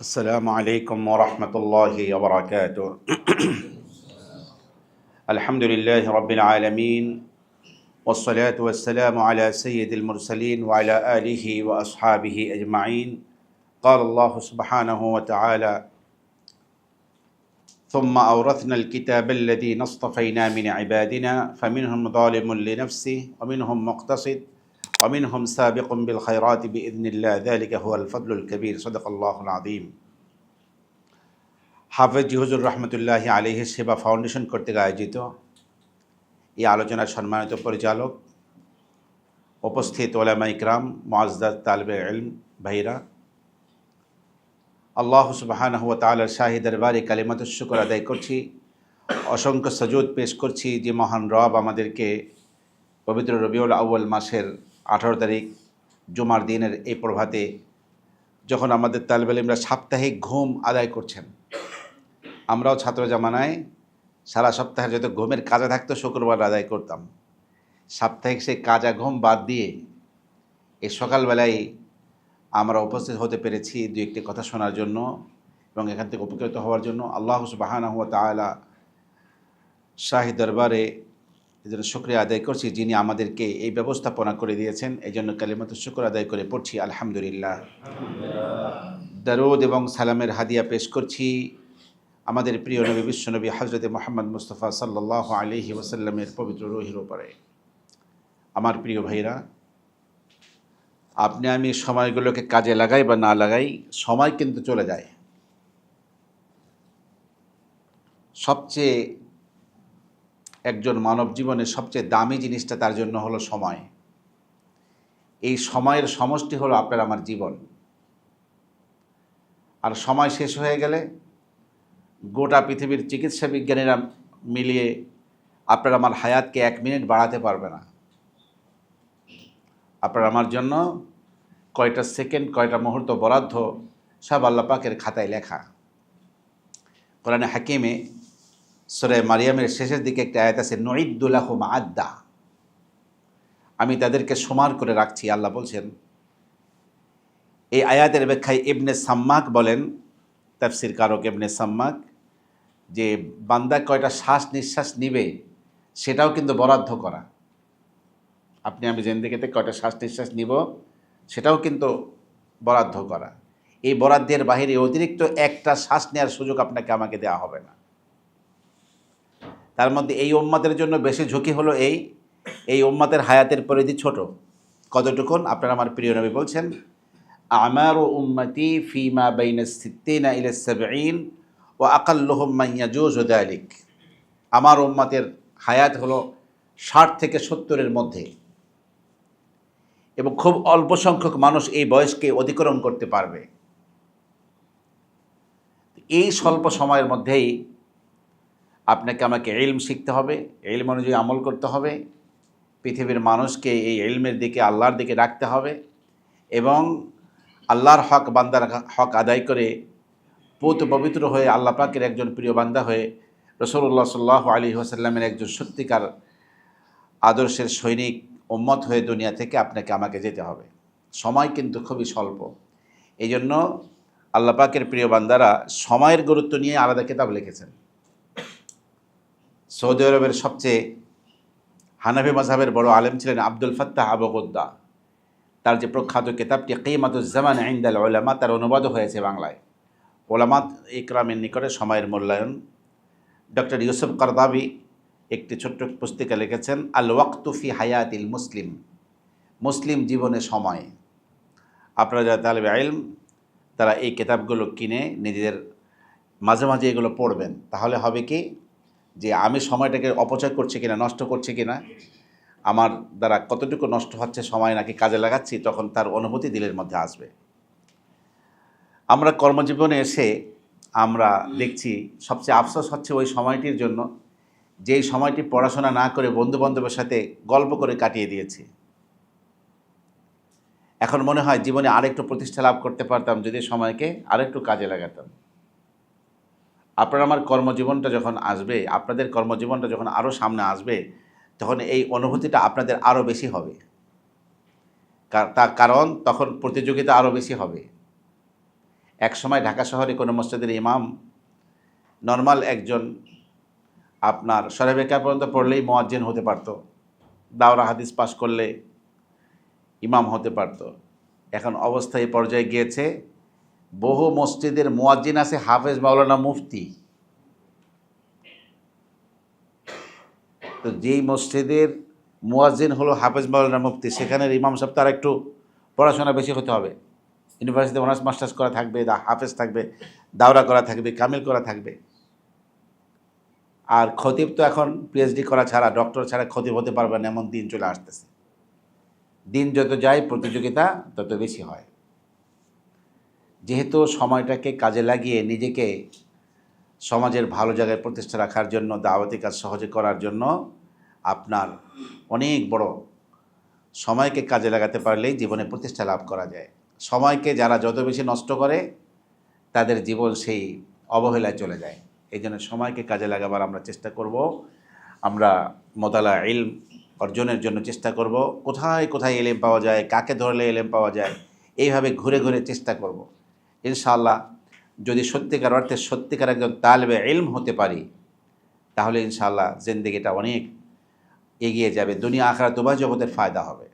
السلام عليكم ورحمة الله وبركاته. الحمد لله رب العالمين والصلاة والسلام على سيد المرسلين وعلى آله وأصحابه أجمعين. قال الله سبحانه وتعالى: ثم أورثنا الكتاب الذين اصطفينا من عبادنا فمنهم ظالم لنفسه ومنهم مقتصد ومنهم سابق بالخيرات بإذن الله ذلك هو الفضل الكبير. صدق الله العظيم. হাফেজ হুজুর রহমতুল্লাহি আলাইহি সেবা ফাউন্ডেশন কর্তৃক আয়োজিত এই আলোচনার সম্মানিত পরিচালক, উপস্থিত ওলামা ইকরাম, মুআজ্জাজ তালিবে ইলম ভাইরা, আল্লাহ সুবহানাহু ওয়া তাআলার শাহী দরবারে কালিমাতুশ শুকর আদায় করছি, অসংখ্য সাজুদ পেশ করছি যে মহান রব আমাদেরকে পবিত্র রবিউল আউয়াল মাসের 18 তারিখ জুমার দিনের এই প্রভাতে যখন আমাদের তালিবে ইলমরা সাপ্তাহিক ঘুম আদায় করছেন, আমরাও ছাত্র জামানায় সারা সপ্তাহের যত ঘুমের কাজা থাকতো শুক্রবার আদায় করতাম। সাপ্তাহিক সেই কাজা ঘুম বাদ দিয়ে এই সকালবেলায় আমরা উপস্থিত হতে পেরেছি দু একটি কথা শোনার জন্য এবং এখান থেকে উপকৃত হওয়ার জন্য। আল্লাহ সুবহানাহু ওয়া তাআলা শাহী দরবারে এজন্য শুকরিয়া আদায় করছি যিনি আমাদেরকে এই ব্যবস্থাপনা করে দিয়েছেন। এই জন্য কালিমাতুশ শুকর আদায় করে পড়ছি আলহামদুলিল্লাহ। দরুদ এবং সালামের হাদিয়া পেশ করছি আমাদের প্রিয় নবী বিশ্বনবী হযরত মুহাম্মদ মুস্তাফা সাল্লাল্লাহু আলাইহি ওয়াসাল্লামের পবিত্র রূহের উপরে। আমার প্রিয় ভাইরা, আপনি আমি সময়গুলোকে কাজে লাগাই বা না লাগাই, সময় কিন্তু চলে যায়। সবচেয়ে একজন মানব জীবনের সবচেয়ে দামি জিনিসটা তার জন্য হলো সময়। এই সময়ের সমষ্টি হলো আপনার আমার জীবন। আর সময় শেষ হয়ে গেলে গোটা পৃথিবীর চিকিৎসা বিজ্ঞানীরা মিলিয়ে আপনার আমার হায়াতকে 1 মিনিট বাড়াতে পারবে না। আপনার আমার জন্য কয়টা সেকেন্ড, কয়টা মুহূর্ত বরাদ্দ সব আল্লাহ পাকের খাতায় লেখা। কোরআনে হাকিমে সূরা মারিয়ামের শেষের দিকে একটা আয়াত আছে, নুইদ্দু লাহুম আদ্দা, আমি তাদেরকে সমার করে রাখছি। আল্লাহ বলছেন, এই আয়াতের ব্যাখ্যায় ইবনে সাম্মাক বলেন, তাফসীর কারক ইবনে সাম্মাক, যে বান্দা কয়টা শ্বাস নিঃশ্বাস নিবে সেটাও কিন্তু বরাদ্দ করা। আপনি আমি জিন্দেগিতে কয়টা শ্বাস নিঃশ্বাস নিব সেটাও কিন্তু বরাদ্দ করা। এই বরাদ্দের বাহিরে অতিরিক্ত একটা শ্বাস নেওয়ার সুযোগ আপনাকে আমাকে দেওয়া হবে না। তার মধ্যে এই উম্মতের জন্য বেশি ঝুঁকি হলো এই উম্মতের হায়াতের পরিধি ছোট। কতটুকুন? আপনার আমার প্রিয় নবী বলছেন, আমারু উম্মতি ফিমা বাইনা সিত্তিনা ইলা 70 ওয়া আকাল্লুহুম মান ইয়াজুজু যালিক। আমার উম্মতের হায়াত হলো 60 থেকে 70-এর মধ্যে, এবং খুব অল্প সংখ্যক মানুষ এই বয়সকে অতিক্রম করতে পারবে। এই স্বল্প সময়ের মধ্যেই আপনাকে আমাকে ইলম শিখতে হবে, ইলম অনুযায়ী আমল করতে হবে, পৃথিবীর মানুষকে এই ইলমের দিকে, আল্লাহর দিকে রাখতে হবে, এবং আল্লাহর হক, বান্দার হক আদায় করে পুত পবিত্র হয়ে আল্লাহ পাকের একজন প্রিয় বান্দা হয়ে রাসূলুল্লাহ সাল্লাল্লাহু আলাইহি ওয়াসাল্লামের একজন সত্যিকার আদর্শের সৈনিক উম্মত হয়ে দুনিয়া থেকে আপনাকে আমাকে যেতে হবে। সময় কিন্তু খুবই স্বল্প। এই জন্য আল্লাহ পাকের প্রিয় বান্দারা সময়ের গুরুত্ব নিয়ে আলাদা কিতাব লিখেছেন। সৌদি আরবের সবচেয়ে হানাফি মাযহাবের বড় আলেম ছিলেন আব্দুল ফাত্তাহ আবু গুদ্দা। তার যে প্রখ্যাত কিতাবটি কিয়ামাতুজ জামান ইনদাল উলামা, তার অনুবাদও হয়েছে বাংলায়। উলামা ইকরামের নিকটে সময়ের মূল্যায়ন। ডক্টর ইউসুফ কারদাবি একটি ছোট্ট পুস্তিকা লিখেছেন, আল ওয়াক্তু ফি হায়াতিল মুসলিম, মুসলিম জীবনে সময়। আপনারা যারা তালিবে ইলম তারা এই কিতাবগুলো কিনে নিজেদের মাঝে মাঝে এগুলো পড়বেন। তাহলে হবে কি, যে আমি সময়টাকে অপচয় করছি কিনা, নষ্ট করছি কিনা, আমার দ্বারা কতটুকু নষ্ট হচ্ছে সময় নাকি কাজে লাগাচ্ছি, তখন তার অনুভূতি দিলের মধ্যে আসবে। আমরা কর্মজীবনে এসে আমরা দেখছি সবচেয়ে আফসোস হচ্ছে ওই সময়টির জন্য যেই সময়টি পড়াশোনা না করে বন্ধুবান্ধবের সাথে গল্প করে কাটিয়ে দিয়েছি। এখন মনে হয় জীবনে আরেকটু প্রতিষ্ঠা লাভ করতে পারতাম যদি সময়কে আরেকটু কাজে লাগাতাম। আপনার আমার কর্মজীবনটা যখন আসবে, আপনাদের কর্মজীবনটা যখন আরও সামনে আসবে, তখন এই অনুভূতিটা আপনাদের আরও বেশি হবে। তার কারণ তখন প্রতিযোগিতা আরও বেশি হবে। এক সময় ঢাকা শহরে কোনো মসজিদের ইমাম নর্মাল একজন আপনার সরে বেকার পর্যন্ত পড়লেই মুয়াজ্জিন হতে পারত, দাওরা হাদিস পাশ করলে ইমাম হতে পারত। এখন অবস্থা এই পর্যায়ে গিয়েছে, বহু মসজিদের মুয়াজ্জিন আছে হাফেজ মাওলানা মুফতি। তো যেই মসজিদের মুয়াজ্জিন হলো হাফেজ মাওলানা মুফতি, সেখানের ইমাম সাহেব তার একটু পড়াশোনা বেশি হতে হবে, ইউনিভার্সিটিতে অনার্স মাস্টার্স করা থাকবে, হাফেজ থাকবে, দাওরা করা থাকবে, কামিল করা থাকবে। আর খতিব তো এখন পিএইচডি করা ছাড়া, ডক্টর ছাড়া খতিব হতে পারবে না, এমন দিন চলে আসতেছে। দিন যত যায় প্রতিযোগিতা তত বেশি হয়। যেহেতু সময়টাকে কাজে লাগিয়ে নিজেকে সমাজের ভালো জায়গায় প্রতিষ্ঠা রাখার জন্য, দাওয়াতি কাজ সহজে করার জন্য আপনার অনেক বড় সময়কে কাজে লাগাতে পারলেই জীবনে প্রতিষ্ঠা লাভ করা যায়। সময়কে যারা যত বেশি নষ্ট করে তাদের জীবন সেই অবহেলায় চলে যায়। এই জন্য সময়কে কাজে লাগাবার আমরা চেষ্টা করব। আমরা মোতালা ইলম অর্জনের জন্য চেষ্টা করব। কোথায় কোথায় এলেম পাওয়া যায়, কাকে ধরলে এলেম পাওয়া যায়, এইভাবে ঘুরে ঘুরে চেষ্টা করব। ইনশাআল্লাহ যদি সত্যিকার অর্থে সত্যিকার একজন তালেবে ইলম হতে পারি, তাহলে ইনশাআল্লাহ জিন্দেগিটা অনেক এগিয়ে যাবে, দুনিয়া আখিরাত উভয় জগতের ফায়দা হবে।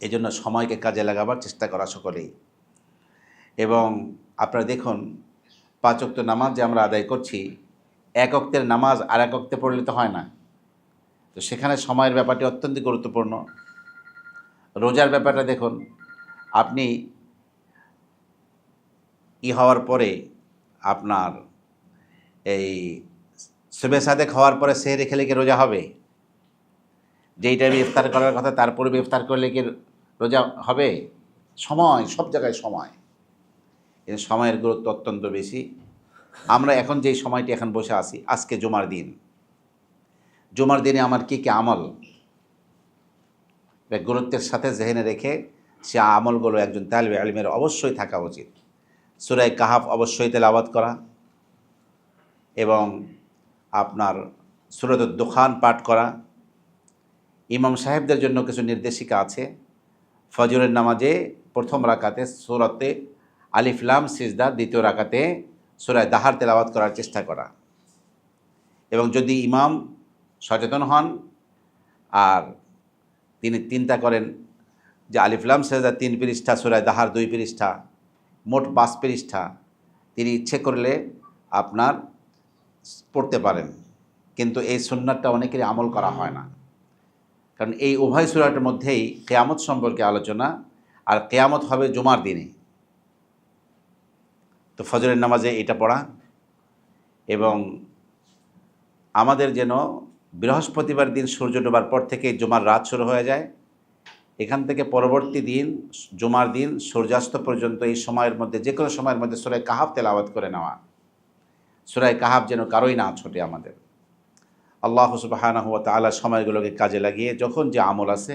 এই জন্য সময়কে কাজে লাগাবার চেষ্টা করা সকলেই। এবং আপনারা দেখুন, 5 ওয়াক্ত নামাজ যে আমরা আদায় করছি, এক ওয়াক্তের নামাজ আর এক ওয়াক্তে পড়লে তো হয় না। তো সেখানে সময়ের ব্যাপারটি অত্যন্ত গুরুত্বপূর্ণ। রোজার ব্যাপারটা দেখুন, আপনি হওয়ার পরে আপনার এই সুবে সাদেক হওয়ার পরে সেহরি খেলে কি রোজা হবে? যেই টাইমে ইফতার করার কথা তার পূর্বে ইফতার করলে কি রোজা হবে? সময়, সব জায়গায় সময়। এই সময়ের গুরুত্ব অত্যন্ত বেশি। আমরা এখন যেই সময়টি এখন বসে আছি, আজকে জুমার দিন, জুমার দিনে আমার কী কী আমল গুরুত্বের সাথে জেহেনে রেখে সে আমলগুলো একজন তালিবে ইলমের অবশ্যই থাকা উচিত। সূরা কাহাফ অবশ্যই তেলাওয়াত করা, এবং আপনার সূরাতুদ দুখান পাঠ করা। ইমাম সাহেবদের জন্য কিছু নির্দেশিকা আছে। ফজরের নামাজে প্রথম রাকাতে সূরাতে আলিফ লাম সিজদা, দ্বিতীয় রাকাতে সূরা দাহার তেলাওয়াত করার চেষ্টা করা। এবং যদি ইমাম সচেতন হন আর তিনি চিন্তা করেন যে আলিফ লাম সিজদা 3 পৃষ্ঠা, সূরা দাহার 2 পৃষ্ঠা, মোট 5 পৃষ্ঠা, তিনি ইচ্ছে করলে আপনার পড়তে পারেন। কিন্তু এই সুন্নাতটা অনেকেরই আমল করা হয় না, কারণ এই উভয় সূরাটার মধ্যেই কিয়ামত সম্পর্কে আলোচনা, আর কিয়ামত হবে জুমার দিনে। তো ফজরের নামাজে এটা পড়া, এবং আমাদের যেন বৃহস্পতিবার দিন সূর্য ডোবার পর থেকে জুমার রাত শুরু হয়ে যায়, এখান থেকে পরবর্তী দিন জুমার দিন সূর্যাস্ত পর্যন্ত এই সময়ের মধ্যে, যে কোনো সময়ের মধ্যে সূরা কাহাফ তেলাওয়াত করে নেওয়া। সূরা কাহাফ যেন কারোই না ছোটে আমাদের। আল্লাহ সুবহানাহু ওয়া তাআলা সময়গুলোকে কাজে লাগিয়ে যখন যে আমল আছে,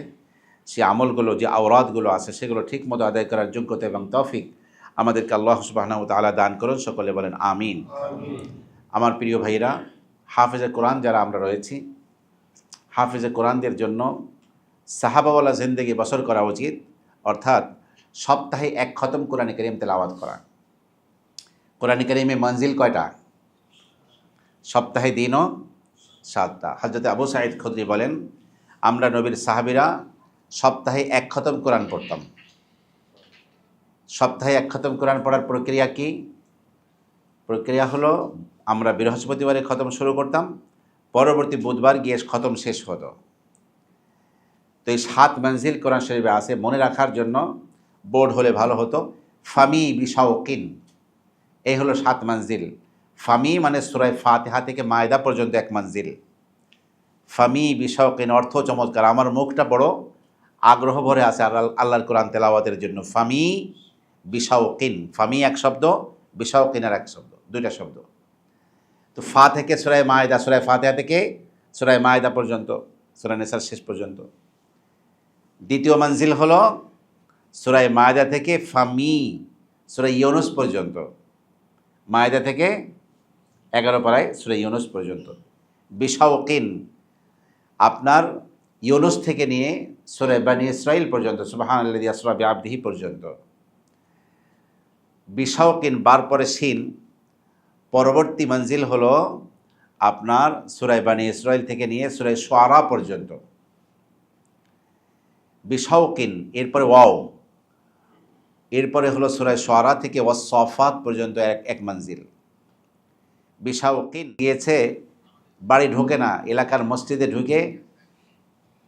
সে আমলগুলো, যে আওরাতগুলো আছে, সেগুলো ঠিকমতো আদায় করার যোগ্যতা এবং তৌফিক আমাদেরকে আল্লাহ সুবহানাহু ওয়া তাআলা দান করুন। সকলে বলেন আমিন। আমার প্রিয় ভাইরা, হাফেজে কোরআন যারা আমরা রয়েছি, হাফেজে কোরআনদের জন্য সাহাবাওয়ালা জিন্দেগি বসর করা উচিত। অর্থাৎ সপ্তাহে 1 খতম কোরআনে কারীম তেলাওয়াত করা। কোরআনে কারীমে মঞ্জিল কয়টা? সপ্তাহে দিনও 7টা। হযরত আবু সাঈদ খুদরি বলেন, আমরা নবীর সাহাবীরা সপ্তাহে 1 খতম কোরআন পড়তাম। সপ্তাহে 1 খতম কোরআন পড়ার প্রক্রিয়া কি? প্রক্রিয়া হলো, আমরা বৃহস্পতিবারে খতম শুরু করতাম, পরবর্তী বুধবার গিয়ে খতম শেষ হতো। তো এই 7 মঞ্জিল কোরআন শরীফে আছে। মনে রাখার জন্য বোর্ড হলে ভালো হতো। ফামি বিশাওকিন, এই হলো 7 মঞ্জিল। ফামি মানে সূরা ফাতিহা থেকে মায়দা পর্যন্ত 1 মঞ্জিল। ফামি বিশাওকিন অর্থ চমৎকার, আমার মুখটা বড় আগ্রহ ভরে আছে আল্লাহর কোরআন তেলাওয়াতের জন্য। ফামি বিশাওকিন, ফামি এক শব্দ, বিশাওকিন আর এক শব্দ, 2টা শব্দ। তো ফা থেকে সূরা মায়দা, সূরা ফাতিহা থেকে সূরা মায়দা পর্যন্ত, সূরা নিসার শেষ পর্যন্ত। দ্বিতীয় মঞ্জিল হলো সূরা মায়দা থেকে ফামি সূরা ইউনুস পর্যন্ত, মায়দা থেকে 11 পারায় সূরা ইউনুস পর্যন্ত। বিশাওকিন আপনার ইউনুস থেকে নিয়ে সূরা বনী ইসরাঈল পর্যন্ত, সুবহানাল্লাযী আসরা বিআবদিহি পর্যন্ত। বিশাওকিন বার পরে শিন, পরবর্তী মঞ্জিল হলো আপনার সূরা বানী ইসরাইল থেকে নিয়ে সূরা শুআরা পর্যন্ত। বিশাওকিন এরপরে ওয়াও, এরপরে হলো সূরা শুআরা থেকে ওয়াস-সাফাত পর্যন্ত এক মঞ্জিল। বিশাওকিন গিয়েছে, বাড়ি ঢোকে না, এলাকার মসজিদে ঢুকে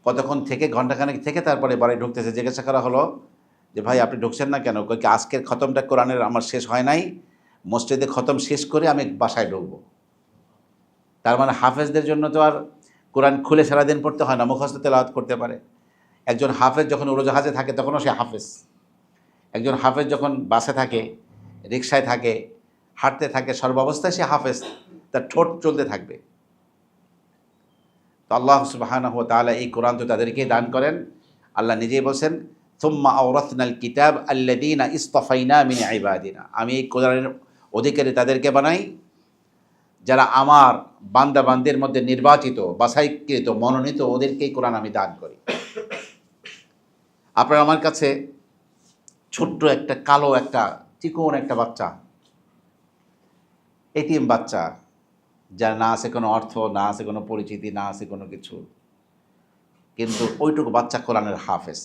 কতক্ষণ থেকে, ঘণ্টাখানেক থেকে তারপরে বাড়ি ঢুকতেছে। জিজ্ঞাসা করা হলো যে ভাই আপনি ঢুকছেন না কেন? কই কি আজকের খতমটা কোরআনের আমার শেষ হয় নাই, মসজিদে খতম শেষ করে আমি বাসায় ঢুকবো। তার মানে হাফেজদের জন্য তো আর কোরআন খুলে সারাদিন পড়তে হয় না, মুখস্থ তেলাওয়াত করতে পারে। একজন হাফেজ যখন উড়োজাহাজে থাকে তখনও সে হাফেজ। একজন হাফেজ যখন বাসে থাকে, রিকশায় থাকে, হাঁটতে থাকে, সর্বাবস্থায় সে হাফেজ, তার ঠোঁট চলতে থাকবে। তো আল্লাহ সুবহানাহু ওয়া তাআলা এই কোরআন তো তাদেরকেই দান করেন। আল্লাহ নিজেই বলছেন, সুম্মা আওরাসনাল কিতাব আল্লাযীনা ইসতাফাইনা মিন ইবাদিনা, আমি এই কোরআনের অধিকারী তাদেরকে বানাই যারা আমার বান্দা বান্দির মধ্যে নির্বাচিত, বাছাইকৃত, মনোনীত, ওদেরকেই কোরআন আমি দান করি। আপনার আমার কাছে ছোট্ট একটা কালো একটা চিকন একটা বাচ্চা, এতিম বাচ্চা, যার না আছে কোনো অর্থ, না আছে কোনো পরিচিতি, না আছে কোনো কিছু, কিন্তু ওইটুকু বাচ্চা কোরআনের হাফেজ।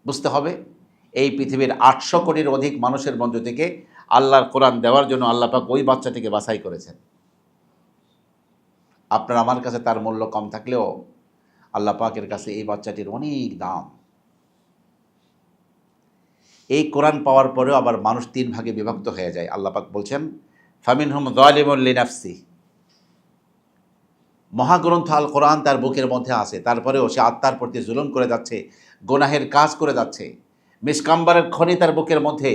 বুঝতে হবে এই পৃথিবীর 800 কোটির অধিক মানুষের মধ্য থেকে আল্লাহর কোরআন দেওয়ার জন্য আল্লাহ পাক ওই বাচ্চাটিকে বাছাই করেছেন। আপনার আমার কাছে তার মূল্য কম থাকলেও আল্লাহ পাকের কাছে এই বাচ্চাটির অনেক দাম। এই কোরআন পাওয়ার পরেও আবার মানুষ 3 ভাগে বিভক্ত হয়ে যায়। আল্লাহ পাক বলছেন, ফামিনহুম যালিমুন লিনাফসি, মহাগ্রন্থ আল কোরআন তার বুকের মধ্যে আছে, তারপরেও সে আত্মার প্রতি জুলুম করে যাচ্ছে, গুনাহের কাজ করে যাচ্ছে। মিসকাম্বারের খনি তার বুকের মধ্যে,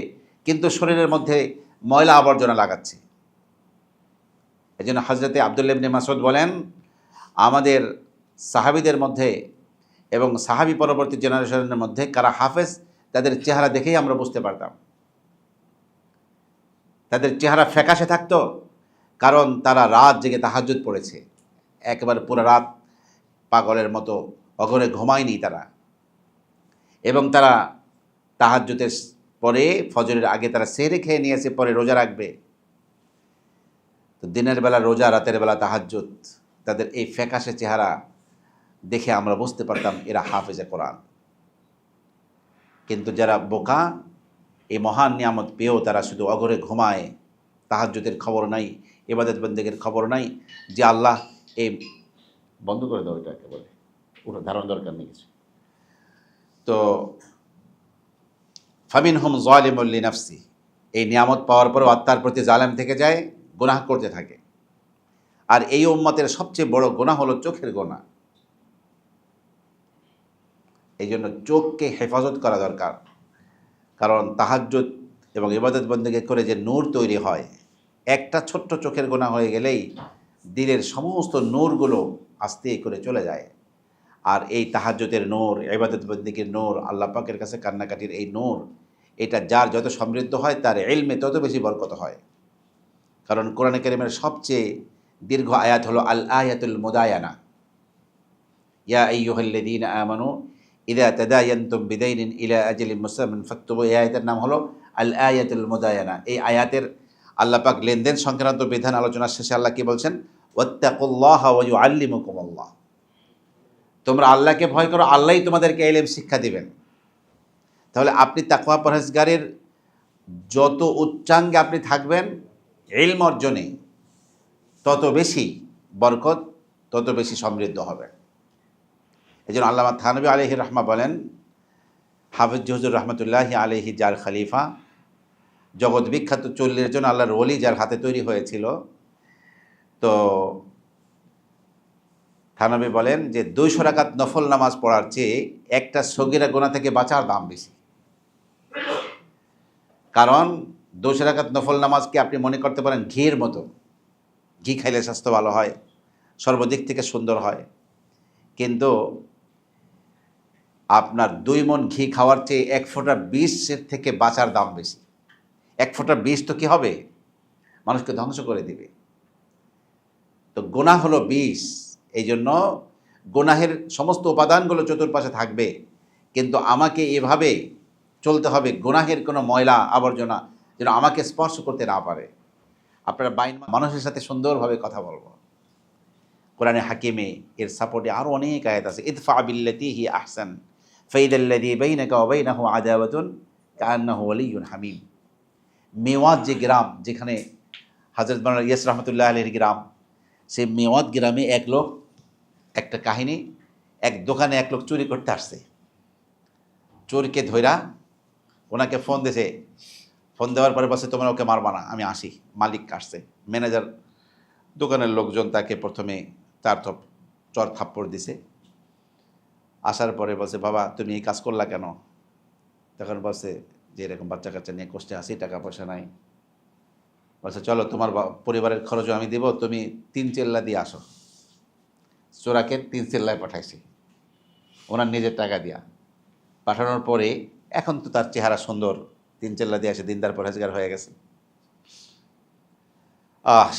কিন্তু শরীরের মধ্যে ময়লা আবর্জনা লাগাচ্ছে। এই জন্য হজরতে আব্দুল্লাহ ইবনে মাসউদ বলেন, আমাদের সাহাবীদের মধ্যে এবং সাহাবী পরবর্তী জেনারেশনের মধ্যে কারা হাফেজ, তাদের চেহারা দেখেই আমরা বুঝতে পারতাম। তাদের চেহারা ফ্যাকাশে থাকতো, কারণ তারা রাত জেগে তাহাজ্জুদ পড়েছে, একেবারে পুরো রাত পাগলের মতো অঘরে ঘুমায়নি তারা। এবং তারা তাহাজ্জুদের পরে, ফজরের আগে তারা সেহরি খেয়ে নিয়েছে, পরে রোজা রাখবে। তো দিনের বেলা রোজা, রাতের বেলা তাহাজ্জুদ, তাদের এই ফ্যাকাশে চেহারা দেখে আমরা বুঝতে পারতাম এরা হাফেজে কোরআন। কিন্তু যারা বোকা, এই মহান নিয়ামত পেয়েও তারা শুধু অঘরে ঘুমায়, তাহাজ্জুদের খবর নাই, ইবাদত বন্দেগীর খবর নাই, যে আল্লাহ এই বন্ধ করে দাও, এটা একেবারে ওটা ধারণ দরকার নেই কিছু। তো ফামিনহুম যালিমুন লিনাফসি, এই নিয়ামত পাওয়ার পরও আত্মার প্রতি জালেম থেকে যায়, গুনাহ করতে থাকে। আর এই উম্মতের সবচেয়ে বড় গুনাহ হলো চোখের গুনাহ। এই জন্য চোখকে হেফাজত করা দরকার, কারণ তাহাজ্জুদ এবং ইবাদত বন্দেগী করে যে নূর তৈরি হয়, একটা ছোট্ট চোখের গুনাহ হয়ে গেলেই দিলের সমস্ত নূরগুলো আস্তে করে চলে যায়। আর এই তাহাজ্জুদের নূর, ইবাদত বন্দেগীর নূর, আল্লাহ পাকের কাছে কান্নাকাটির এই নূর, এটা যার যত সমৃদ্ধ হয় তার ইলমে তত বেশি বরকত হয়। কারণ কোরআনে কারীমের সবচেয়ে দীর্ঘ আয়াত হলো আল আয়াতুল মুদায়ানা, ইয়া আইয়ুহাল্লাযীনা আমানু ইযা তাদায়ানতুম বিদাইনিন ইলা আজালিন মুসাম্মান ফাকতুবু, এই আয়াতের নাম হলো আল আয়াতুল মুদায়ানা। এই আয়াতের আল্লাহ পাক লেনদেন সংক্রান্ত বিধান আলোচনার শেষে আল্লাহ কি বলছেন, ওয়াত্তাকুল্লাহা ওয়া ইউআল্লিমুকুমুল্লাহ, তোমরা আল্লাহকে ভয় করো, আল্লাহই তোমাদেরকে ইলম শিক্ষা দিবেন। তাহলে আপনি তাকওয়া পরহেজগারের যত উচ্চাঙ্গে আপনি থাকবেন ইলম অর্জনে, তত বেশি বরকত, তত বেশি সমৃদ্ধ হবে। এই জন্য আল্লামা থানভী আলাইহি রাহমা বলেন, হাফেজ হুজুর রহমতুল্লাহি আলাইহি যার খলিফা, জগৎ বিখ্যাত 40 জন আল্লাহর ওলি যার হাতে তৈরি হয়েছিল, তো থানভী বলেন যে 200 রাকাত নফল নামাজ পড়ার চেয়ে একটা সগীরা গুনাহ থেকে বাঁচার দাম বেশি। কারণ 200 রাকাত নফল নামাজকে আপনি মনে করতে পারেন ঘির মতো, ঘি খাইলে স্বাস্থ্য ভালো হয়, সর্বদিক থেকে সুন্দর হয়, কিন্তু আপনার 2 মণ ঘি খাওয়ার চেয়ে 1 ফোঁটা বিষের থেকে বাঁচার দাম বেশি। 1 ফোঁটা বিষ তো কী হবে, মানুষকে ধ্বংস করে দিবে। তো গুনাহ হলো বিষ, এই জন্য গুনাহের সমস্ত উপাদানগুলো চতুর্পাশে থাকবে, কিন্তু আমাকে এভাবে চলতে হবে, গুনাহের কোনো ময়লা আবর্জনা যেন আমাকে স্পর্শ করতে না পারে। আপনারা বাইন মানুষের সাথে সুন্দরভাবে কথা বলবো। কোরআনে হাকিমে এর সাপোর্টে আরও অনেক আয়াত আছে। ইদফা বিল্লাতি হি আহসান ফাইদাল্লাযী বাইনাকা ওয়া বাইনাহু আদাওয়াতুন কাআন্নাহু ওয়ালিয়্যুন হামীম। মেওয়াত যে গ্রাম, যেখানে হযরত মাওলানা ইলিয়াস রাহমাতুল্লাহ আলাইহির গ্রাম, সেই মেওয়াত গ্রামে এক লোক, একটা কাহিনী, এক দোকানে এক লোক চুরি করতে আসছে। চোরকে ধইরা ওনাকে ফোন দিয়েছে। ফোন দেওয়ার পরে বলছে, তোমরা ওকে মারবা না, আমি আসি। মালিক আসছে, ম্যানেজার, দোকানের লোকজন তাকে প্রথমে চর থাপ্পড় দিছে। আসার পরে বলছে, বাবা তুমি এই কাজ করলা কেন? তখন বলছে যে এরকম বাচ্চা কাচ্চা নিয়ে কষ্টে আসি, টাকা পয়সা নাই। বলছে চলো তোমার পরিবারের খরচও আমি দেবো, তুমি 3 চেল্লা দিয়ে আসো। চোরাকে 3 চেল্লায় পাঠাইছি ওনার নিজের টাকা দিয়া। পাঠানোর পরে এখন তো তার চেহারা সুন্দর, 3 চেল্লা দিয়ে আসে, দিনদার পরহেজগার হয়ে গেছে।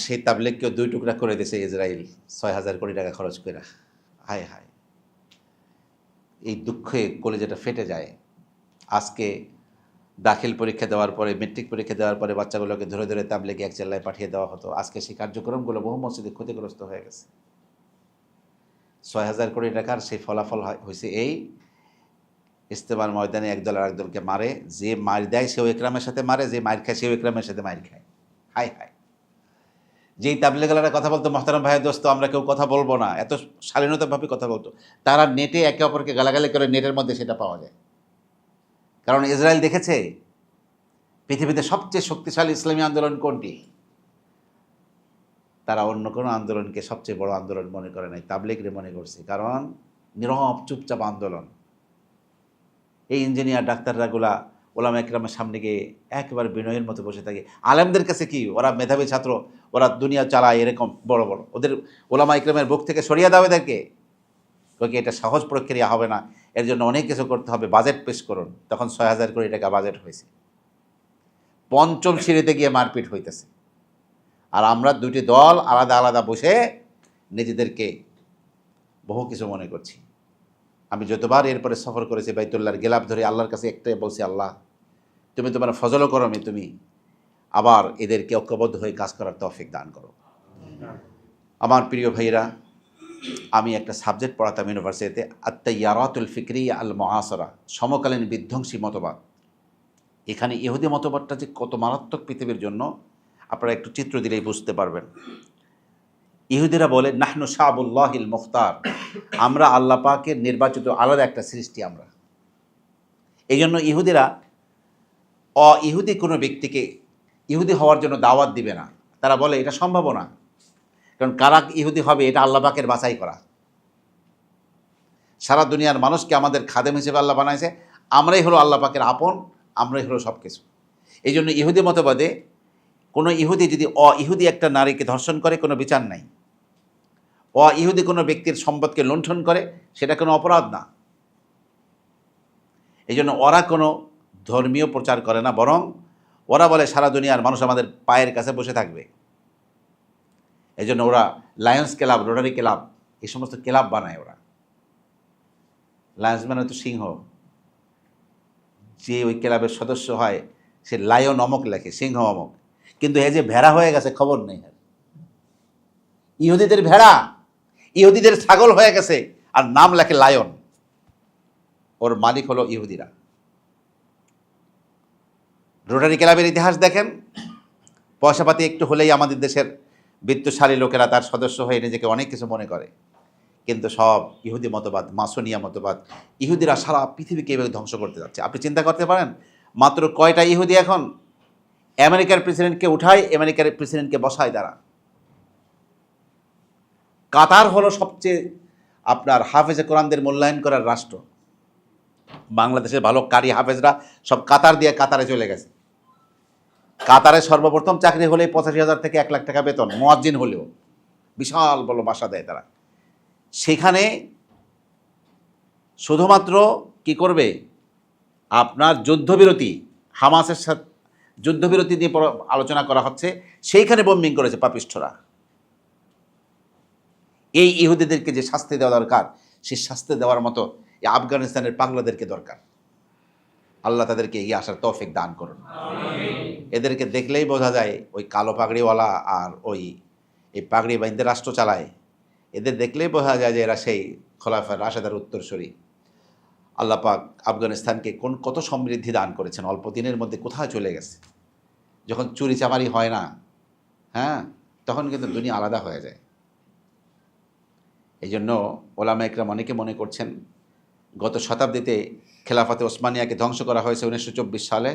সেই তাবলিগকেও 2 টুকরা করে দিয়েছে ইসরায়েল, 6,000 কোটি টাকা খরচ করে। হায় হায়, এই দুঃখে কলেজাটা ফেটে যায়। আজকে দাখিল পরীক্ষা দেওয়ার পরে, মেট্রিক পরীক্ষা দেওয়ার পরে বাচ্চাগুলোকে ধরে ধরে তাবলিগে 1 চেল্লায় পাঠিয়ে দেওয়া হতো। আজকে সেই কার্যক্রমগুলো বহু মসজিদে ক্ষতিগ্রস্ত হয়ে গেছে। 6,000 কোটি টাকার সেই ফলাফল হয়েছে এই, ইস্তেমার ময়দানে একদল আর একদলকে মারে, যে মার দেয় সেও একরামের সাথে মারে, যে মার খায় সেও একরামের সাথে মার খায়। হায় হায়, যেই তাবলিগেরা কথা বলতো, মোহতারাম ভাইয়ের দোস্ত আমরা কেউ কথা বলবো না, এত শালীনতাভাবে কথা বলতো, তারা নেটে একে অপরকে গালাগালি করে, নেটের মধ্যে সেটা পাওয়া যায়। কারণ ইসরায়েল দেখেছে পৃথিবীতে সবচেয়ে শক্তিশালী ইসলামী আন্দোলন কোনটি। তারা অন্য কোনো আন্দোলনকে সবচেয়ে বড় আন্দোলন মনে করে নাই, তাবলিগরে মনে করছে। কারণ নীরব চুপচাপ আন্দোলন। এই ইঞ্জিনিয়ার ডাক্তাররাগুলা ওলামা একরামের সামনে গিয়ে একেবারে বিনয়ের মতো বসে থাকে। আলেমদের কাছে কি, ওরা মেধাবী ছাত্র, ওরা দুনিয়া চালায়, এরকম বড় বড়, ওদের ওলামা একরামের বুক থেকে সরিয়ে দাও এদেরকে। ওকে এটা সহজ প্রক্রিয়া হবে না, এর জন্য অনেক কিছু করতে হবে, বাজেট পেশ করুন। তখন 6,000 কোটি টাকা বাজেট হয়েছে। 5ম সিঁড়িতে গিয়ে মারপিট হইতেছে। আর আমরা 2টি দল আলাদা আলাদা বসে নিজেদেরকে বহু কিছু মনে করছি। আমি যতবার এরপরে সফর করেছি বাইতুল্লাহর গেলাপ ধরে আল্লাহর কাছে একটাই বলছি, আল্লাহ তুমি তোমার ফজল করমে তুমি আবার এদেরকে ঐক্যবদ্ধ হয়ে কাজ করার তৌফিক দান করো। আমার প্রিয় ভাইরা, আমি একটা সাবজেক্ট পড়াতাম ইউনিভার্সিটিতে, আত-তাইয়ারাতুল ফিকরিয়া আল মুআসিরা, সমকালীন বিধ্বংসী মতবাদ। এখানে ইহুদি মতবাদটা যে কত মারাত্মক পৃথিবীর জন্য আপনারা একটু চিত্র দিলেই বুঝতে পারবেন। ইহুদিরা বলে নাহনু শাবুল্লাহিল মুখতার, আমরা আল্লাহ পাকের নির্বাচিত আলাদা একটা সৃষ্টি আমরা। এই জন্য ইহুদিরা ইহুদি কোনো ব্যক্তিকে ইহুদি হওয়ার জন্য দাওয়াত দিবে না। তারা বলে এটা সম্ভব না, কারণ কারা ইহুদি হবে এটা আল্লাহ পাকের বাছাই করা। সারা দুনিয়ার মানুষকে আমাদের খাদেম হিসেবে আল্লাহ বানাইছে, আমরাই হলো আল্লাহ পাকের আপন, আমরাই হলো সব কিছু। এই জন্য ইহুদি মতবাদে কোনো ইহুদি যদি ইহুদি একটা নারীকে ধর্ষণ করে কোনো বিচার নাই, ইহুদি কোনো ব্যক্তির সম্পদকে লুণ্ঠন করে সেটা কোনো অপরাধ না। এই জন্য ওরা কোনো ধর্মীয় প্রচার করে না, বরং ওরা বলে সারা দুনিয়ার মানুষ আমাদের পায়ের কাছে বসে থাকবে। এই জন্য ওরা লায়ন্স ক্লাব, রোটারি ক্লাব, এই সমস্ত ক্লাব বানায় ওরা। লায়ন্স মানে তো সিংহ, যে ওই ক্লাবের সদস্য হয় সে লায়ন অমক লেখে, সিংহ অমক, কিন্তু এই যে ভেড়া হয়ে গেছে খবর নেই। ইহুদিদের ভেড়া, ইহুদিদের ছাগল হয়ে গেছে, আর নাম লেখে লায়ন। ওর মালিক হলো ইহুদিরা। রোটারি ক্লাবের ইতিহাস দেখেন, পয়সাপাতি একটু হলেই আমাদের দেশের বিত্তশালী লোকেরা তার সদস্য হয়ে নিজেকে অনেক কিছু মনে করে, কিন্তু সব ইহুদি মতবাদ, মাসোনিয়া মতবাদ। ইহুদিরা সারা পৃথিবীকে এভাবে ধ্বংস করতে যাচ্ছে। আপনি চিন্তা করতে পারেন মাত্র কয়টা ইহুদি এখন আমেরিকার প্রেসিডেন্টকে উঠায়, আমেরিকার প্রেসিডেন্টকে বসায় তারা। কাতার হলো সবচেয়ে আপনার হাফেজে কোরআনদের মূল্যায়ন করার রাষ্ট্র। বাংলাদেশের ভালো কারি হাফেজরা সব কাতার দিয়ে কাতারে চলে গেছে। কাতারে সর্বপ্রথম চাকরি হলে 85,000 থেকে 1 লাখ টাকা বেতন, মুয়াজ্জিন হলেও বিশাল বড় বাসা দেয় তারা। সেখানে শুধুমাত্র কি করবে, আপনার যুদ্ধবিরতি, হামাসের সাথে যুদ্ধবিরতি নিয়ে আলোচনা করা হচ্ছে, সেইখানে বোম্বিং করেছে পাপিষ্ঠরা। এই ইহুদিদেরকে যে শাস্তি দেওয়া দরকার, সেই শাস্তি দেওয়ার মতো এই আফগানিস্তানের পাগলাদেরকে দরকার। আল্লাহ তাদেরকে এগিয়ে আসার তৌফিক দান করুন। এদেরকে দেখলেই বোঝা যায় ওই কালো পাগড়িওয়ালা আর ওই এই পাগড়ি বাইন্দে রাষ্ট্র চালায়, এদের দেখলেই বোঝা যায় যে এরা সেই খোলাফায়ে রাশেদার উত্তরসূরি। আল্লাহ পাক আফগানিস্তানকে কত সমৃদ্ধি দান করেছেন, অল্প দিনের মধ্যে কোথায় চলে গেছে। যখন চুরি চামারি হয় না, হ্যাঁ, তখন কিন্তু দুনিয়া আলাদা হয়ে যায়। এই জন্য ওলামা একরাম অনেকে মনে করছেন গত শতাব্দীতে খেলাফতে ওসমানিয়াকে ধ্বংস করা হয়েছে 1924 সালে,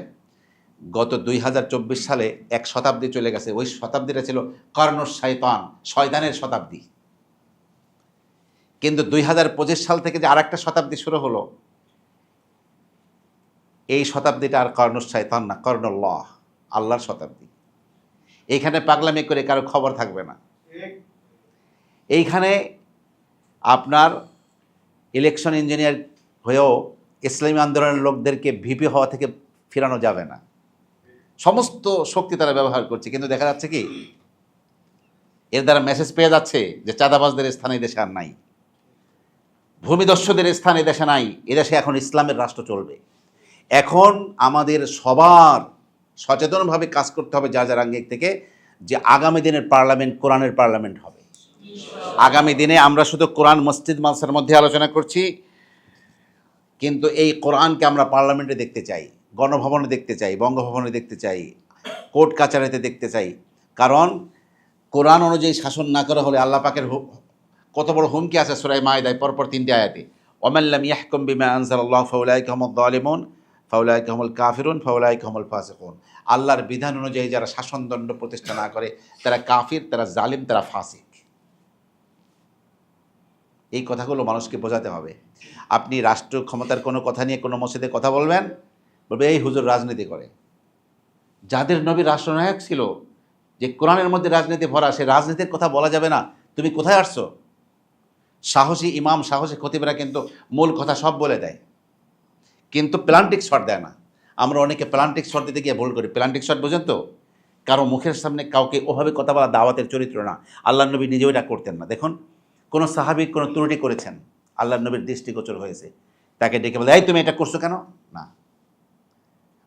গত 2024 সালে এক শতাব্দী চলে গেছে। ওই শতাব্দীটা ছিল কর্ণুশ শয়তান, শয়তানের শতাব্দী। কিন্তু 2025 সাল থেকে যে আরেকটা শতাব্দী শুরু হলো, এই শতাব্দীটা আর কর্ণুশ শয়তান না, কর্ণুল্লাহ, আল্লাহর শতাব্দী। এইখানে পাগলামি করে কারো খবর থাকবে না। এইখানে আপনার ইলেকশন ইঞ্জিনিয়ার হয়েও ইসলামী আন্দোলনের লোকদেরকে ভিপি হওয়া থেকে ফেরানো যাবে না। সমস্ত শক্তি তারা ব্যবহার করছে, কিন্তু দেখা যাচ্ছে কি এর দ্বারা মেসেজ পেয়ে যাচ্ছে যে চাঁদাবাজদের স্থান এই দেশে আর নাই, ভূমিদস্যুদের স্থান এই দেশে নাই, এদেশে এখন ইসলামের রাষ্ট্র চলবে। এখন আমাদের সবার সচেতনভাবে কাজ করতে হবে যার যার আঙ্গিক থেকে, যে আগামী দিনের পার্লামেন্ট কোরআনের পার্লামেন্ট হবে। আগামী দিনে আমরা শুধু কোরআন মসজিদ মালসার মধ্যে আলোচনা করছি, কিন্তু এই কোরআনকে আমরা পার্লামেন্টে দেখতে চাই, গণভবনে দেখতে চাই, বঙ্গভবনে দেখতে চাই, কোর্ট কাছারিতে দেখতে চাই। কারণ কোরআন অনুযায়ী শাসন না করা হলে আল্লাহ পাকের কত বড় হুমকি আছে সূরা মায়েদায় পরপর 3টি আয়াতে, ওয়ামান লাম ইয়াহকুম বিমা আনজালাল্লাহু ফাউলাইকা হুমুয যালিমুন ফাউলাইকা হুমুল কাফিরুন ফাউলাইকা হুমুল ফাসিকুন। আল্লাহর বিধান অনুযায়ী যারা শাসনদণ্ড প্রতিষ্ঠা না করে তারা কাফির, তারা জালিম, তারা ফাসিক। এই কথাগুলো মানুষকে বোঝাতে হবে। আপনি রাষ্ট্র ক্ষমতার কোনো কথা নিয়ে কোনো মসজিদে কথা বলবেন, বলবে এই হুজুর রাজনীতি করে। যাদের নবী রাষ্ট্রনায়ক ছিল, যে কোরআনের মধ্যে রাজনীতি ভরা, সে রাজনীতির কথা বলা যাবে না। তুমি কোথায় আসছো? সাহসী ইমাম, সাহসী খতিবরা কিন্তু মূল কথা সব বলে দেয়, কিন্তু প্লান্টিক শট দেয় না। আমরা অনেকে প্লান্টিক শট দিতে গিয়ে ভুল করি। প্লান্টিক শট বোঝেন তো? কারো মুখের সামনে কাউকে ওভাবে কথা বলা দাওয়াতের চরিত্র না। আল্লাহ নবী নিজেও এটা করতেন না। দেখুন, কোনো সাহাবী কোনো ত্রুটি করেছেন, আল্লাহ নবীর দৃষ্টিগোচর হয়েছে, তাকে ডেকে বলে এই তুমি এটা করছো কেন? না,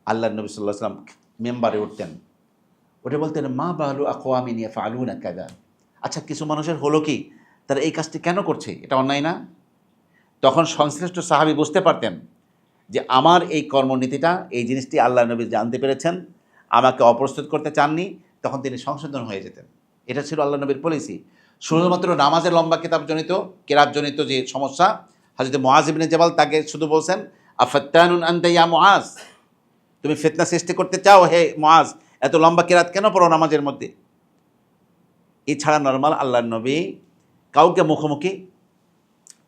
আল্লাহ নবী সাল্লাল্লাহু আলাইহি ওয়াসাল্লাম মেম্বারে উঠতেন, ওটা বলতেন মা বালু আকওয়ামিন ইয়াফআলুনা কাযা। আচ্ছা, কিছু মানুষের হলো কি, তারা এই কাজটি কেন করছে, এটা অন্যায় না? তখন সংশ্লিষ্ট সাহাবী বুঝতে পারতেন যে আমার এই কর্মনীতিটা, এই জিনিসটি আল্লাহ নবী জানতে পেরেছেন, আমাকে অপ্রস্তুত করতে চাননি, তখন তিনি সংশোধন হয়ে যেতেন। এটা ছিল আল্লাহ নবীর পলিসি। শুধুমাত্র নামাজের লম্বা কেরাতজনিত যে সমস্যা, হযরত মুআজ ইবনে জাবাল তাকে শুধু বলছেন আফাত্তানুন আনতা ইয়া মুআজ, তুমি ফিতনা সৃষ্টি করতে চাও হে মুআজ, এত লম্বা কেরাত কেন পড়ো নামাজের মধ্যে? এছাড়া নর্মাল আল্লাহ নবী কাউকে মুখোমুখি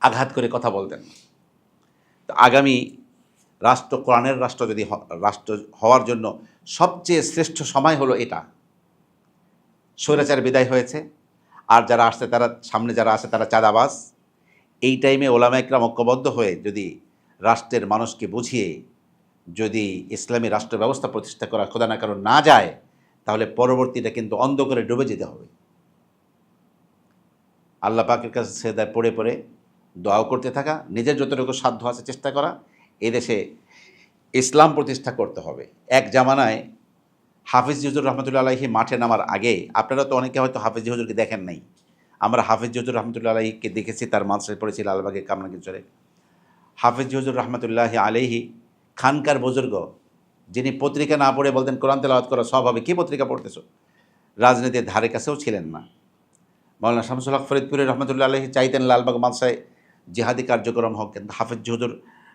আঘাত করে কথা বলতেন। তো আগামী রাষ্ট্র কোরআনের রাষ্ট্র যদি রাষ্ট্র হওয়ার জন্য সবচেয়ে শ্রেষ্ঠ সময় হলো এটা। স্বৈরাচার বিদায় হয়েছে, আর যারা আসছে তারা, সামনে যারা আছে তারা চাঁদাবাজ। এই টাইমে ওলামা ইকরাম ঐক্যবদ্ধ হয়ে যদি রাষ্ট্রের মানুষকে বুঝিয়ে যদি ইসলামী রাষ্ট্র ব্যবস্থা প্রতিষ্ঠা করা খোদা না কারণ না যায়, তাহলে পরবর্তীটা কিন্তু অন্ধকারে ডুবে যেতে হবে। আল্লাহ পাকের কাছে সেজদায় পড়ে পড়ে দোয়াও করতে থাকা, নিজের যতটুকু সাধ্য আছে চেষ্টা করা, এদেশে ইসলাম প্রতিষ্ঠা করতে হবে। এক জামানায় হাফিজ হুজুর রহমতুল্লাহ আলাইহি মাঠে নামার আগে, আপনারা তো অনেকে হয়তো হাফিজ হুজুরকে দেখেন নাই, আমরা হাফিজ হুজুর রহমতুল্লাহ আলাইহিকে দেখেছি, তার মাদ্রাসায় পড়েছি লালবাগে কামরাঙ্গীরচরে। হাফিজ হুজুর রহমতুল্লাহ আলাইহি খানকার বুজুর্গ, যিনি পত্রিকা না পড়ে বলতেন কোরআন তেলাওয়াত করা সব হবে, কী পত্রিকা পড়তেছো? রাজনীতির ধারে কাছেও ছিলেন না। মাওলানা শামসুল হক ফরিদপুরের রহমতুল্লাহ আলাইহি চাইতেন লালবাগ মাদ্রাসায় জিহাদি কার্যক্রম হোক, কিন্তু হাফিজ হুজুর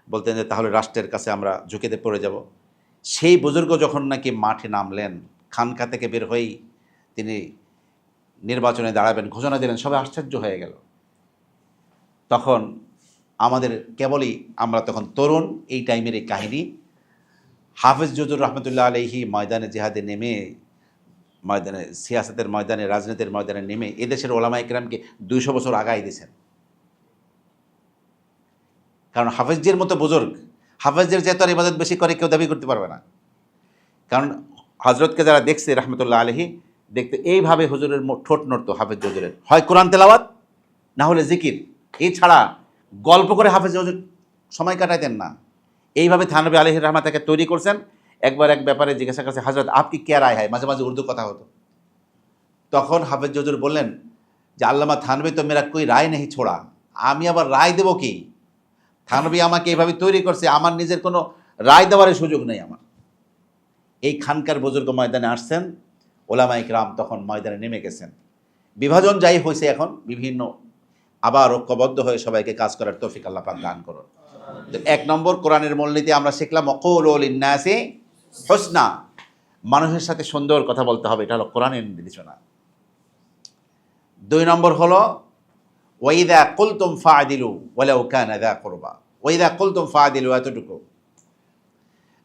বলতেন যে তাহলে রাষ্ট্রের কাছে আমরা ঝুঁকিতে পড়ে যাব। সেই বুজুর্গ যখন নাকি মাঠে নামলেন, খানকা থেকে বের হয়েই তিনি নির্বাচনে দাঁড়াবেন ঘোষণা দিলেন, সবাই আশ্চর্য হয়ে গেল। তখন আমাদের কেবলই, আমরা তখন তরুণ, এই টাইমের এই কাহিনী। হাফিজ হুজুর রহমতুল্লাহ আলাইহি ময়দানে জিহাদে নেমে, ময়দানে সিয়াসতের ময়দানে, রাজনীতির ময়দানে নেমে এদেশের ওলামা ইকরামকে 200 বছর আগায় দিয়েছেন। কারণ হাফিজের মতো বুজুর্গ, হাফিজের যে তার ইবাদত বেশি করে কেউ দাবি করতে পারবে না। কারণ হজরতকে যারা দেখছে রহমতুল্লাহ আলাইহি, দেখতে এইভাবে হুজুরের ঠোঁট নড়তো হাফিজ হুজুরের, হয় কোরআন তেলাওয়াত না হলে জিকির, এছাড়া গল্প করে হাফিজ হুজুর সময় কাটাইতেন না। এইভাবে থানবী আলাইহির রহমা তাকে তৈরি করছেন। একবার এক ব্যাপারে জিজ্ঞাসা করছে, হযরত আপকি ক্যা রায় হ্যায়, মাঝে মাঝে উর্দু কথা হতো। তখন হাফেজ হুজুর বললেন যে আল্লামা থানবী তো মেরা কোই রায় নেই ছোড়া, আমি আবার রায় দেবো কি? থানবী আমাকে এইভাবে তৈরি করছে, আমার নিজের কোনো রায় দেওয়ার সুযোগ নেই আমার। এই খানকার বুজুর্গ ময়দানে আসছেন, ওলামা ইকরাম তখন ময়দানে নেমে গেছেন। বিভাজন যাই হয়েছে, এখন বিভিন্ন আবার ঐক্যবদ্ধ হয়ে সবাইকে কাজ করার তৌফিক আল্লাহ পাক দান করুন। এক নম্বর কোরআনের মূলনীতি আমরা শিখলাম, ওয়াকুলু লিন্নাসি হুসনা, মানুষের সাথে সুন্দর কথা বলতে হবে, এটা হলো কোরআনের নির্দেশনা। 2 নম্বর হলো ওয়াইদা কুলতুম ফাআদিলু ওয়ালাউ কানা যা কুরবা, ওয়াইদা কুলতুম ফাআদিলু, এতটুকু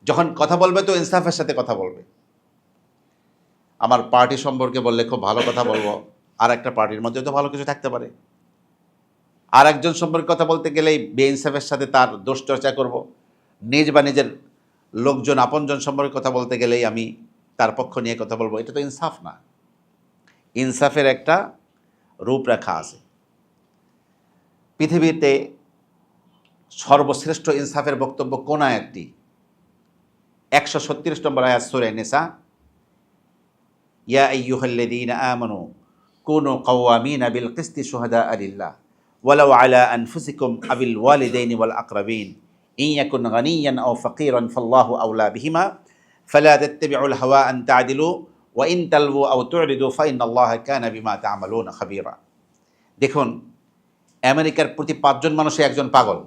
যখন কথা বলবে তো ইনসাফের সাথে কথা বলবে। আমার পার্টি সম্পর্কে বললে খুব ভালো কথা বলবো, আর একটা পার্টির মধ্যে তো ভালো কিছু থাকতে পারে। আর একজন সম্পর্কে কথা বলতে গেলেই বেইনসাফের সাথে তার দোষ চর্চা করব। নিজ বা নিজের লোকজন আপনজন সম্পর্কে কথা বলতে গেলেই আমি তার পক্ষ নিয়ে কথা বলবো, এটা তো ইনসাফ না। ইনসাফের একটা রূপরেখা আছে। পৃথিবীতে সর্বশ্রেষ্ঠ ইনসাফের বক্তব্য কোন আয়াতটি? 136 নম্বর আয়াত সূরা নিসা, ইয়া আইয়ুহাল্লাযীনা আমানু কুনু কাওয়ামিনা বিল কিসতি শুহাদাআ লিল্লাহ ওয়ালাউ আলা আনফুসিকুম আবিল ওয়ালিদাইনি ওয়াল আকরাবিন ইন ইয়াকুন গানিয়ান আও ফাকিরান ফাল্লাহু আওলা বিহিমা ফালা তাত্তাবিউল হাওয়া আন তা'দিলু ওয়া ইন তালবু আও তু'রিদু ফাইন্নাল্লাহা কানা বিমা তা'মালুনা খাবীরা। দেখুন, আমেরিকার প্রতি 5 জন মানুষে একজন পাগল।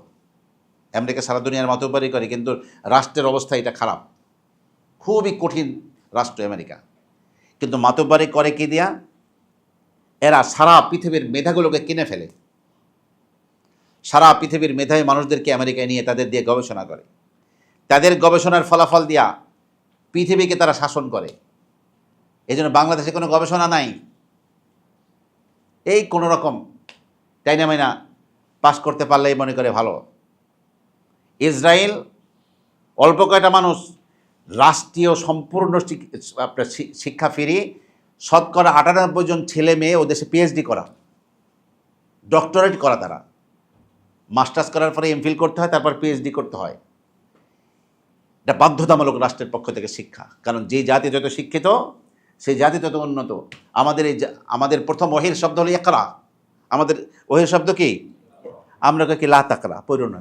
আমেরিকা সারা দুনিয়ার মাতব্বরি করে, কিন্তু রাষ্ট্রের অবস্থা এটা খারাপ, খুবই কঠিন রাষ্ট্র আমেরিকা। কিন্তু মাতব্বরি করে কি দিয়া? এরা সারা পৃথিবীর মেধাগুলোকে কিনে ফেলে। সারা পৃথিবীর মেধাবী মানুষদেরকে আমেরিকায় নিয়ে তাদের দিয়ে গবেষণা করে, তাদের গবেষণার ফলাফল দিয়া পৃথিবীকে তারা শাসন করে। এই জন্য বাংলাদেশে কোনো গবেষণা নাই, এই কোনো রকম টাইনা মাইনা পাস করতে পারলেই মনে করে ভালো। ইসরায়েল অল্প কয়টা মানুষ রাষ্ট্রীয় সম্পূর্ণ আপনার শিক্ষা ফিরিয়ে শতকরা 98 জন ছেলে মেয়ে ও দেশে পিএইচডি করা, ডক্টরেট করা, তারা মাস্টার্স করার পরে এমফিল করতে হয়, তারপর পিএইচডি করতে হয়। এটা বাধ্যতামূলক রাষ্ট্রের পক্ষ থেকে শিক্ষা, কারণ যে জাতি যত শিক্ষিত সেই জাতি তত উন্নত। আমাদের প্রথম ওহীর শব্দ হলো ইকরা, আমাদের ওহীর শব্দ কি? আমরা কি লা তাকরা, পড়ো না।